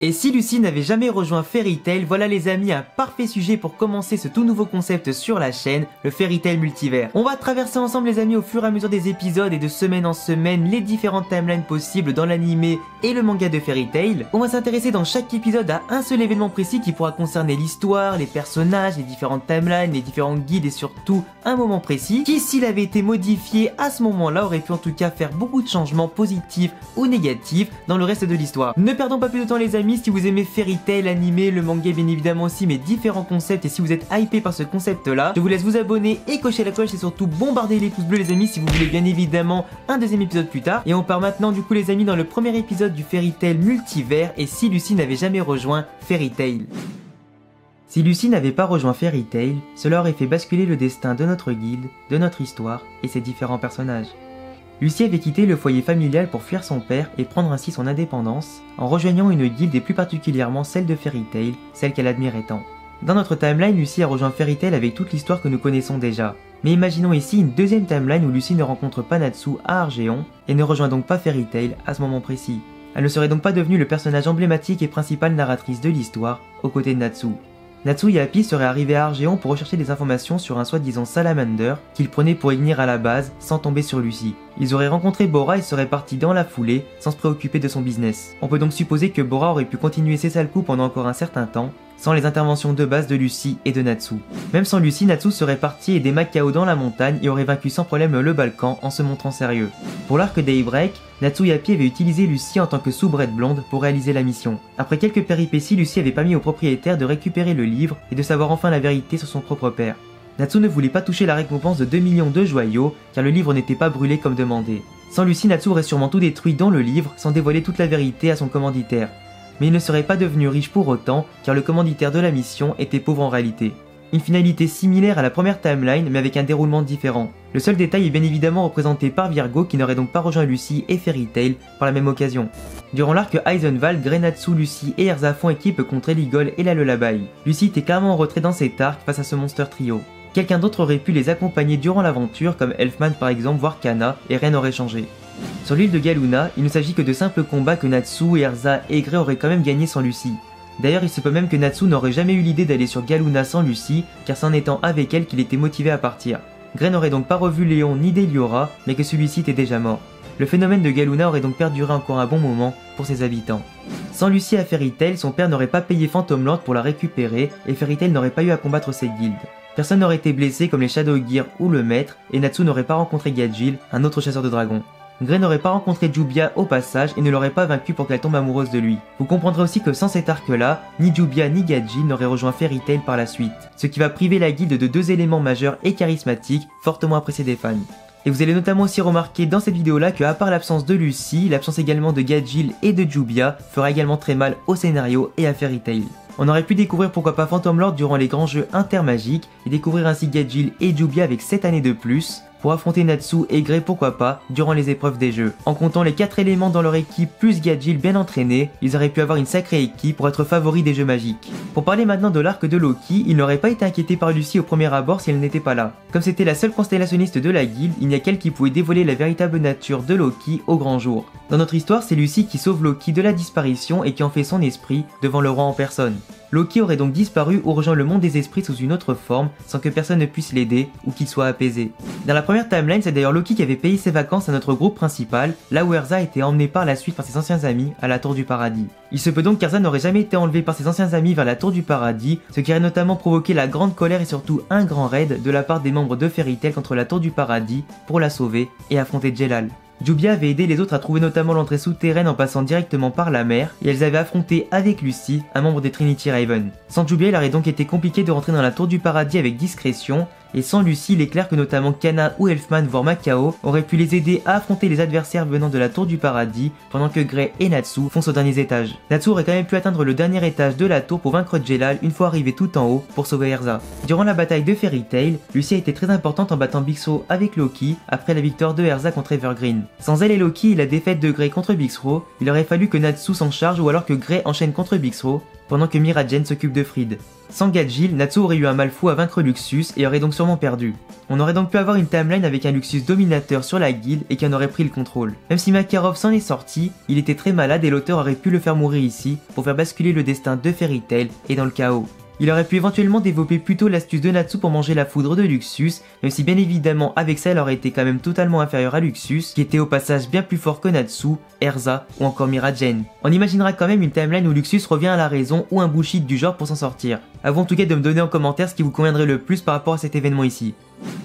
Et si Lucy n'avait jamais rejoint Fairy Tail, voilà les amis un parfait sujet pour commencer ce tout nouveau concept sur la chaîne, le Fairy Tail multivers. On va traverser ensemble les amis au fur et à mesure des épisodes et de semaine en semaine les différentes timelines possibles dans l'animé et le manga de Fairy Tail. On va s'intéresser dans chaque épisode à un seul événement précis qui pourra concerner l'histoire, les personnages, les différentes timelines, les différents guides et surtout un moment précis qui s'il avait été modifié à ce moment-là aurait pu en tout cas faire beaucoup de changements positifs ou négatifs dans le reste de l'histoire. Ne perdons pas plus de temps les amis. Si vous aimez Fairy Tail, l'animé, le manga bien évidemment aussi, mais différents concepts et si vous êtes hypé par ce concept là, je vous laisse vous abonner et cocher la cloche et surtout bombarder les pouces bleus les amis si vous voulez bien évidemment un deuxième épisode plus tard. Et on part maintenant du coup les amis dans le premier épisode du Fairy Tail multivers et si Lucy n'avait jamais rejoint Fairy Tail. Si Lucy n'avait pas rejoint Fairy Tail, cela aurait fait basculer le destin de notre guilde, de notre histoire et ses différents personnages. Lucy avait quitté le foyer familial pour fuir son père et prendre ainsi son indépendance, en rejoignant une guilde et plus particulièrement celle de Fairy Tail, celle qu'elle admirait tant. Dans notre timeline, Lucy a rejoint Fairy Tail avec toute l'histoire que nous connaissons déjà. Mais imaginons ici une deuxième timeline où Lucy ne rencontre pas Natsu à Argeon et ne rejoint donc pas Fairy Tail à ce moment précis. Elle ne serait donc pas devenue le personnage emblématique et principale narratrice de l'histoire, aux côtés de Natsu. Natsu et Happy seraient arrivés à Argeon pour rechercher des informations sur un soi-disant salamander qu'ils prenaient pour Ignir à la base sans tomber sur Lucy. Ils auraient rencontré Bora et seraient partis dans la foulée sans se préoccuper de son business. On peut donc supposer que Bora aurait pu continuer ses sales coups pendant encore un certain temps, sans les interventions de base de Lucy et de Natsu. Même sans Lucy, Natsu serait parti aider Macao dans la montagne et aurait vaincu sans problème le Balkan en se montrant sérieux. Pour l'arc Daybreak, Natsu et Happy avaient utilisé Lucy en tant que soubrette blonde pour réaliser la mission. Après quelques péripéties, Lucy avait permis au propriétaire de récupérer le livre et de savoir enfin la vérité sur son propre père. Natsu ne voulait pas toucher la récompense de 2 millions de joyaux car le livre n'était pas brûlé comme demandé. Sans Lucy, Natsu aurait sûrement tout détruit dans le livre sans dévoiler toute la vérité à son commanditaire. Mais il ne serait pas devenu riche pour autant car le commanditaire de la mission était pauvre en réalité. Une finalité similaire à la première timeline mais avec un déroulement différent. Le seul détail est bien évidemment représenté par Virgo qui n'aurait donc pas rejoint Lucy et Fairy Tail par la même occasion. Durant l'arc Eisenwald, Grey, Natsu, Lucy et Erza font équipe contre Eligol et la Lullaby. Lucy était clairement en retrait dans cet arc face à ce monster trio. Quelqu'un d'autre aurait pu les accompagner durant l'aventure comme Elfman par exemple voire Kana et rien n'aurait changé. Sur l'île de Galuna, il ne s'agit que de simples combats que Natsu, Erza et Grey auraient quand même gagné sans Lucy. D'ailleurs, il se peut même que Natsu n'aurait jamais eu l'idée d'aller sur Galuna sans Lucy, car c'est en étant avec elle qu'il était motivé à partir. Grey n'aurait donc pas revu Léon ni Deliora, mais que celui-ci était déjà mort. Le phénomène de Galuna aurait donc perduré encore un bon moment pour ses habitants. Sans Lucy à Fairy Tail, son père n'aurait pas payé Phantom Lord pour la récupérer, et Fairy Tail n'aurait pas eu à combattre cette guilde. Personne n'aurait été blessé comme les Shadow Gear ou le Maître, et Natsu n'aurait pas rencontré Gadjil, un autre chasseur de dragons. Grey n'aurait pas rencontré Jubia au passage et ne l'aurait pas vaincu pour qu'elle tombe amoureuse de lui. Vous comprendrez aussi que sans cet arc-là, ni Jubia ni Gadjil n'auraient rejoint Fairy Tail par la suite, ce qui va priver la guilde de deux éléments majeurs et charismatiques, fortement appréciés des fans. Et vous allez notamment aussi remarquer dans cette vidéo là que à part l'absence de Lucy, l'absence également de Gadjil et de Jubia fera également très mal au scénario et à Fairy Tail. On aurait pu découvrir pourquoi pas Phantom Lord durant les grands jeux intermagiques et découvrir ainsi Gadjil et Jubia avec 7 années de plus, pour affronter Natsu et Grey pourquoi pas durant les épreuves des jeux. En comptant les 4 éléments dans leur équipe plus Gadjil bien entraîné, ils auraient pu avoir une sacrée équipe pour être favoris des jeux magiques. Pour parler maintenant de l'arc de Loki, il n'aurait pas été inquiété par Lucy au premier abord si elle n'était pas là. Comme c'était la seule constellationniste de la guilde, il n'y a qu'elle qui pouvait dévoiler la véritable nature de Loki au grand jour. Dans notre histoire, c'est Lucy qui sauve Loki de la disparition et qui en fait son esprit devant le roi en personne. Loki aurait donc disparu ou rejoint le monde des esprits sous une autre forme sans que personne ne puisse l'aider ou qu'il soit apaisé. Dans la première timeline, c'est d'ailleurs Loki qui avait payé ses vacances à notre groupe principal, là où Erza a été emmené par la suite par ses anciens amis à la Tour du Paradis. Il se peut donc qu'Erza n'aurait jamais été enlevé par ses anciens amis vers la Tour du Paradis, ce qui aurait notamment provoqué la grande colère et surtout un grand raid de la part des membres de Fairy Tail contre la Tour du Paradis pour la sauver et affronter Jelal. Jubia avait aidé les autres à trouver notamment l'entrée souterraine en passant directement par la mer, et elles avaient affronté avec Lucy, un membre des Trinity Raven. Sans Jubia, il aurait donc été compliqué de rentrer dans la Tour du Paradis avec discrétion, et sans Lucy, il est clair que notamment Kana ou Elfman voire Macao auraient pu les aider à affronter les adversaires venant de la Tour du Paradis, pendant que Grey et Natsu foncent aux derniers étages. Natsu aurait quand même pu atteindre le dernier étage de la tour pour vaincre Jelal une fois arrivé tout en haut pour sauver Erza. Durant la bataille de Fairy Tail, Lucy a été très importante en battant Bixro avec Loki après la victoire de Erza contre Evergreen. Sans elle et Loki et la défaite de Grey contre Bixro, il aurait fallu que Natsu s'en charge ou alors que Grey enchaîne contre Bixro, pendant que Miragen s'occupe de Fried. Sans Gajeel, Natsu aurait eu un mal fou à vaincre Luxus et aurait donc sûrement perdu. On aurait donc pu avoir une timeline avec un Luxus dominateur sur la guilde et qui en aurait pris le contrôle. Même si Makarov s'en est sorti, il était très malade et l'auteur aurait pu le faire mourir ici pour faire basculer le destin de Fairy Tail et dans le chaos. Il aurait pu éventuellement développer plutôt l'astuce de Natsu pour manger la foudre de Luxus, même si bien évidemment avec ça elle aurait été quand même totalement inférieure à Luxus, qui était au passage bien plus fort que Natsu, Erza ou encore Miragen. On imaginera quand même une timeline où Luxus revient à la raison ou un bullshit du genre pour s'en sortir. Avant en tout cas de me donner en commentaire ce qui vous conviendrait le plus par rapport à cet événement ici.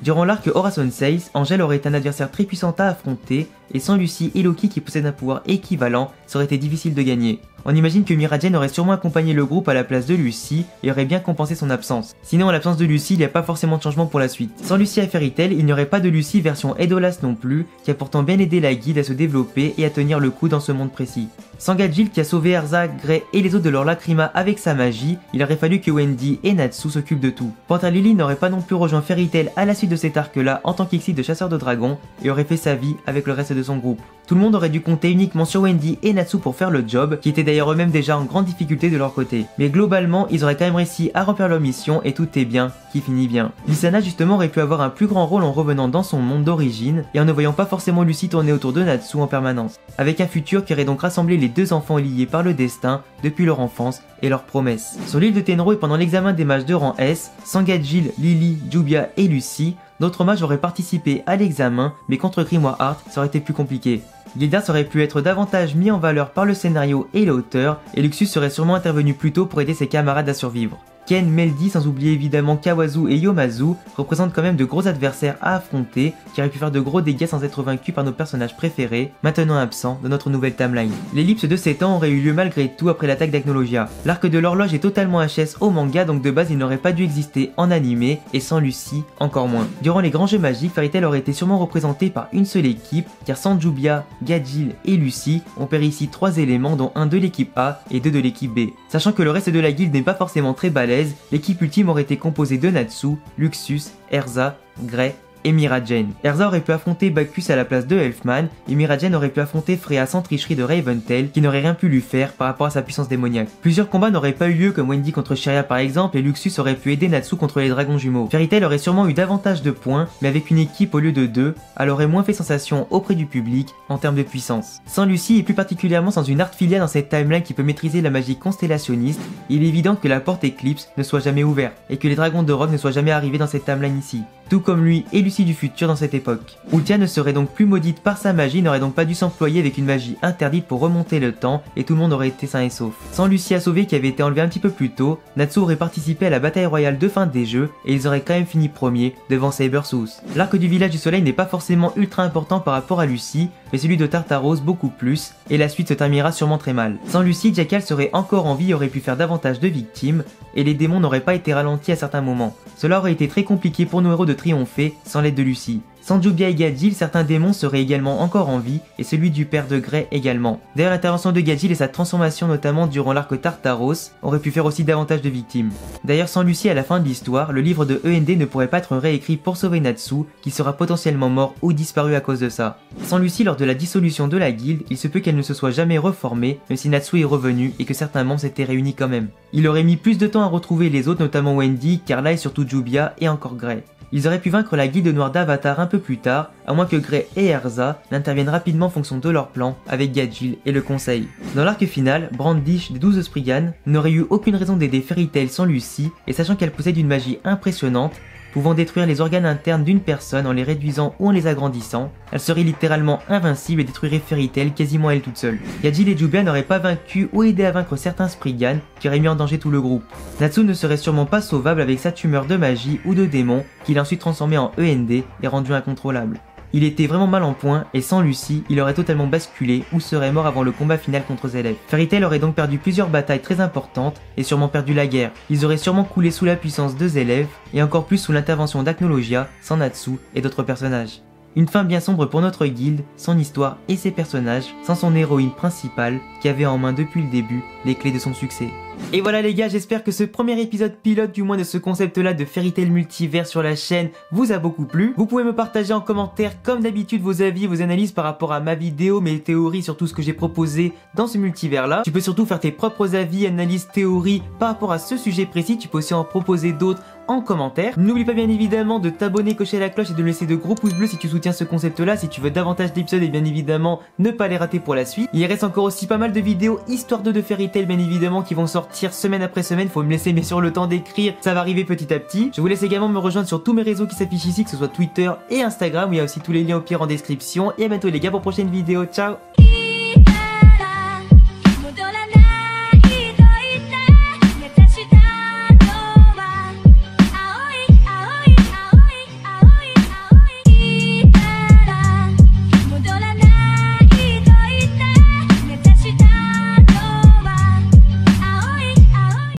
Durant l'arc Horazon 16, Angel aurait été un adversaire très puissant à affronter, et sans Lucy et Loki qui possèdent un pouvoir équivalent, ça aurait été difficile de gagner. On imagine que Miragen aurait sûrement accompagné le groupe à la place de Lucy et aurait bien compensé son absence. Sinon, en l'absence de Lucy, il n'y a pas forcément de changement pour la suite. Sans Lucy à Fairy Tail, il n'y aurait pas de Lucy version Edolas non plus, qui a pourtant bien aidé la guilde à se développer et à tenir le coup dans ce monde précis. Sans Gajeel qui a sauvé Erza, Grey et les autres de leur Lacrima avec sa magie, il aurait fallu que Wendy et Natsu s'occupent de tout. Panther Lily n'aurait pas non plus rejoint Fairy Tail à la suite de cet arc-là en tant qu'Exil de chasseur de dragons et aurait fait sa vie avec le reste de son groupe. Tout le monde aurait dû compter uniquement sur Wendy et Natsu pour faire le job, qui étaient d'ailleurs eux-mêmes déjà en grande difficulté de leur côté. Mais globalement, ils auraient quand même réussi à remplir leur mission et tout est bien, qui finit bien. Lysana justement aurait pu avoir un plus grand rôle en revenant dans son monde d'origine et en ne voyant pas forcément Lucy tourner autour de Natsu en permanence. Avec un futur qui aurait donc rassemblé les deux enfants liés par le destin depuis leur enfance et leurs promesses. Sur l'île de Tenro et pendant l'examen des mages de rang S, sans Gajeel, Lily, Jubia et Lucy, d'autres mages auraient participé à l'examen, mais contre Grimoire Art, ça aurait été plus compliqué. Gildas aurait pu être davantage mis en valeur par le scénario et l'auteur, et Luxus serait sûrement intervenu plus tôt pour aider ses camarades à survivre. Ken, Meldy, sans oublier évidemment Kawazu et Yomazu, représentent quand même de gros adversaires à affronter, qui auraient pu faire de gros dégâts sans être vaincus par nos personnages préférés, maintenant absents de notre nouvelle timeline. L'ellipse de 7 ans aurait eu lieu malgré tout après l'attaque d'Agnologia. L'arc de l'horloge est totalement HS au manga, donc de base il n'aurait pas dû exister en animé, et sans Lucy, encore moins. Durant les grands jeux magiques, Fairy Tail aurait été sûrement représenté par une seule équipe, car sans Jubia, Gajeel et Lucy, on perd ici 3 éléments dont un de l'équipe A et 2 de l'équipe B. Sachant que le reste de la guilde n'est pas forcément très balèze, l'équipe ultime aurait été composée de Natsu, Luxus, Erza, Grey et Miragen. Erza aurait pu affronter Bacchus à la place de Elfman, et Miragen aurait pu affronter Freya sans tricherie de Raventail, qui n'aurait rien pu lui faire par rapport à sa puissance démoniaque. Plusieurs combats n'auraient pas eu lieu comme Wendy contre Shiria par exemple, et Luxus aurait pu aider Natsu contre les dragons jumeaux. Fairy Tail aurait sûrement eu davantage de points, mais avec une équipe au lieu de 2, elle aurait moins fait sensation auprès du public en termes de puissance. Sans Lucy et plus particulièrement sans une art filiale dans cette timeline qui peut maîtriser la magie constellationniste, il est évident que la porte Eclipse ne soit jamais ouverte, et que les dragons de rock ne soient jamais arrivés dans cette timeline ici. Tout comme lui et Lucy du futur dans cette époque. Ultia ne serait donc plus maudite par sa magie, n'aurait donc pas dû s'employer avec une magie interdite pour remonter le temps, et tout le monde aurait été sain et sauf. Sans Lucy à sauver qui avait été enlevée un petit peu plus tôt, Natsu aurait participé à la bataille royale de fin des jeux, et ils auraient quand même fini premier devant Sabertooth. L'arc du village du soleil n'est pas forcément ultra important par rapport à Lucy, mais celui de Tartaros beaucoup plus, et la suite se terminera sûrement très mal. Sans Lucy, Jackal serait encore en vie et aurait pu faire davantage de victimes, et les démons n'auraient pas été ralentis à certains moments. Cela aurait été très compliqué pour nos héros de triompher sans l'aide de Lucy. Sans Jubia et Gajeel, certains démons seraient également encore en vie, et celui du père de Grey également. D'ailleurs, l'intervention de Gajeel et sa transformation notamment durant l'arc Tartaros aurait pu faire aussi davantage de victimes. D'ailleurs, sans Lucy à la fin de l'histoire, le livre de END ne pourrait pas être réécrit pour sauver Natsu, qui sera potentiellement mort ou disparu à cause de ça. Sans Lucy, lors de la dissolution de la guilde, il se peut qu'elle ne se soit jamais reformée, même si Natsu est revenu et que certains membres s'étaient réunis quand même. Il aurait mis plus de temps à retrouver les autres, notamment Wendy, Carla et surtout Jubia et encore Grey. Ils auraient pu vaincre la guilde noire d'Avatar un peu plus tard, à moins que Grey et Erza n'interviennent rapidement en fonction de leur plan avec Gajeel et le conseil. Dans l'arc final, Brandish des 12 Spriggan n'aurait eu aucune raison d'aider Fairy Tail sans Lucy, et sachant qu'elle possède une magie impressionnante, pouvant détruire les organes internes d'une personne en les réduisant ou en les agrandissant, elle serait littéralement invincible et détruirait Fairy Tail quasiment elle toute seule. Gajeel et Jubia n'auraient pas vaincu ou aidé à vaincre certains Spriggan qui auraient mis en danger tout le groupe. Natsu ne serait sûrement pas sauvable avec sa tumeur de magie ou de démon qu'il a ensuite transformé en END et rendu incontrôlable. Il était vraiment mal en point et sans Lucy, il aurait totalement basculé ou serait mort avant le combat final contre Zélef. Fairy Tail aurait donc perdu plusieurs batailles très importantes et sûrement perdu la guerre. Ils auraient sûrement coulé sous la puissance de Zélef et encore plus sous l'intervention d'Agnologia, sans Natsu et d'autres personnages. Une fin bien sombre pour notre guilde, son histoire et ses personnages, sans son héroïne principale qui avait en main depuis le début les clés de son succès. Et voilà les gars, j'espère que ce premier épisode pilote du moins de ce concept là de Fairy Tail Multivers sur la chaîne vous a beaucoup plu. Vous pouvez me partager en commentaire comme d'habitude vos avis, vos analyses par rapport à ma vidéo, mes théories sur tout ce que j'ai proposé dans ce multivers là. Tu peux surtout faire tes propres avis, analyses, théories par rapport à ce sujet précis, tu peux aussi en proposer d'autres en commentaire. N'oublie pas bien évidemment de t'abonner, cocher la cloche et de laisser de gros pouces bleus si tu soutiens ce concept là, si tu veux davantage d'épisodes et bien évidemment ne pas les rater pour la suite. Il reste encore aussi pas mal de vidéos histoire de Fairy Tail bien évidemment qui vont sortir semaine après semaine, faut me laisser bien sûr le temps d'écrire, ça va arriver petit à petit. Je vous laisse également me rejoindre sur tous mes réseaux qui s'affichent ici, que ce soit Twitter et Instagram, où il y a aussi tous les liens au pire en description. Et à bientôt les gars pour une prochaine vidéo, ciao.